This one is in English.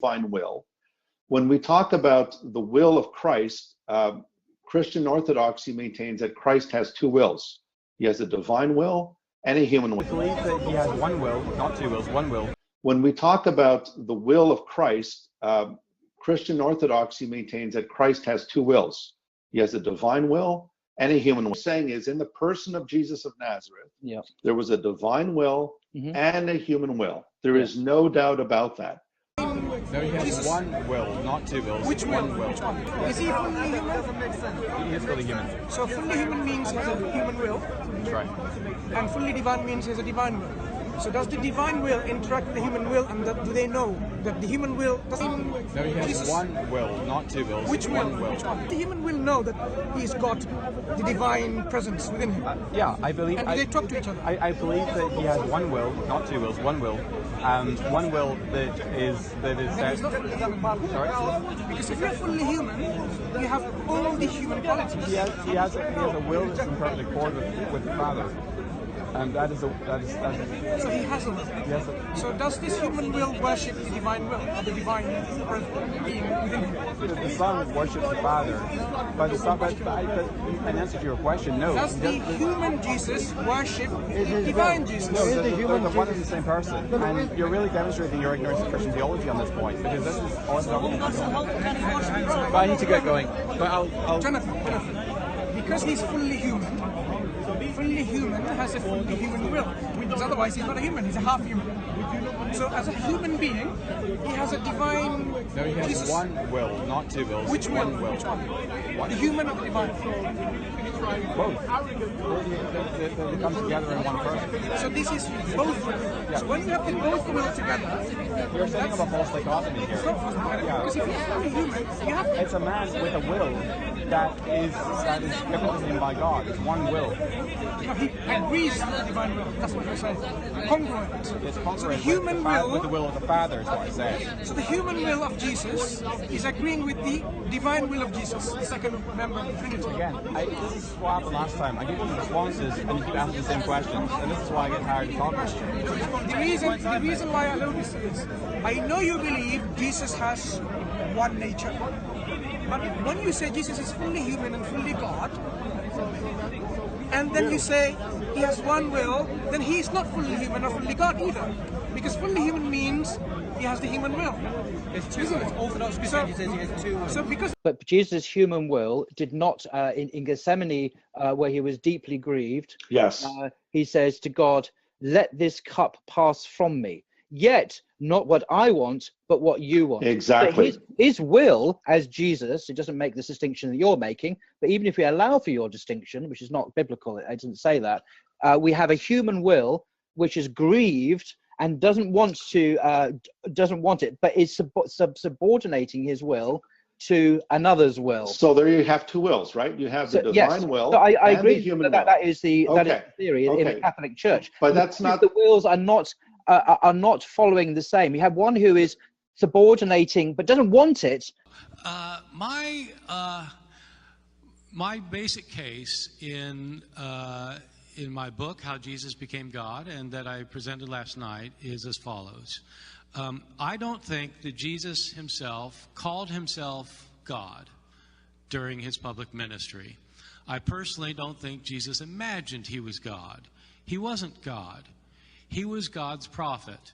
divine will. When we talk about the will of Christ, Christian orthodoxy maintains that Christ has two wills. He has a divine will and a human will. I believe that he has one will, not two wills, one will. When we talk about the will of Christ, Christian orthodoxy maintains that Christ has two wills. He has a divine will and a human will. What I'm saying is, in the person of Jesus of Nazareth, there was a divine will and a human will. There is no doubt about that. No, he has one will, not two wills. Which one will? Is he fully human? Doesn't make sense. He is fully human. So fully human means he has a human will. That's right. And fully divine means he has a divine will. So does the divine will interact with the human will, and do they know that the human will doesn't... No, he has one will, not two wills. Which will? One will. The human will know that he's got the divine presence within him. Yeah, I believe... And do they talk to each other? I believe that he has one will, not two wills, one will. One will that is He's not fully human. Sorry? Because if you're fully human, you have all the human qualities. He has a will that's in perfect accord with the Father. And that is. So he has a will. Yes. So does this human will worship the divine will, or the divine being within him? The Son worships the Father, but the Son. But in answer to your question, no. Does the human Jesus worship the divine Jesus? No, the one is the same person, and you're really demonstrating your ignorance of Christian theology on this point, because this is orthodox. But I need to get going. But I'll... Jonathan, because he's fully human has a fully human will, because otherwise he's not a human, he's a half human. So as a human being, he has a divine... No, he has Jesus. One will, not two wills. Which will? One will. The human or the divine? Both. They come together in one person. So this is both will. Yeah. So when you have the both will together... You're setting up a false dichotomy here. Because if you're fully human, you have... It's a man with a will that is given to him by God. It's one will. No, he agrees with the divine will. That's what you're saying. Congruent. It's congruent so the human will with the will of the Father is what I said. So the human will of Jesus is agreeing with the divine will of Jesus, the second member of the Trinity. Again, this is what happened last time. I give you responses and you keep asking the same questions, and this is why I get tired of talking. The reason why I know this is, I know you believe Jesus has one nature. But when you say Jesus is fully human and fully God, and then you say he has one will, then he is not fully human or fully God either. Because fully human means he has the human will. It's two. It's Orthodox Christianity says he has two. So because... But Jesus' human will did not, in Gethsemane, where he was deeply grieved, he says to God, let this cup pass from me. Yet, not what I want, but what you want. Exactly. His will, as Jesus, it doesn't make this distinction that you're making, but even if we allow for your distinction, which is not biblical, it doesn't say that, we have a human will which is grieved and doesn't want it, but is subordinating his will to another's will. So there you have two wills, right? You have the divine will. So I and agree the human that will. that is the theory in the Catholic Church. But that's not... The wills are not following the same. You have one who is subordinating but doesn't want it. My basic case in my book, How Jesus Became God, and that I presented last night, is as follows. I don't think that Jesus himself called himself God during his public ministry. I personally don't think Jesus imagined he was God. He wasn't God. He was God's prophet.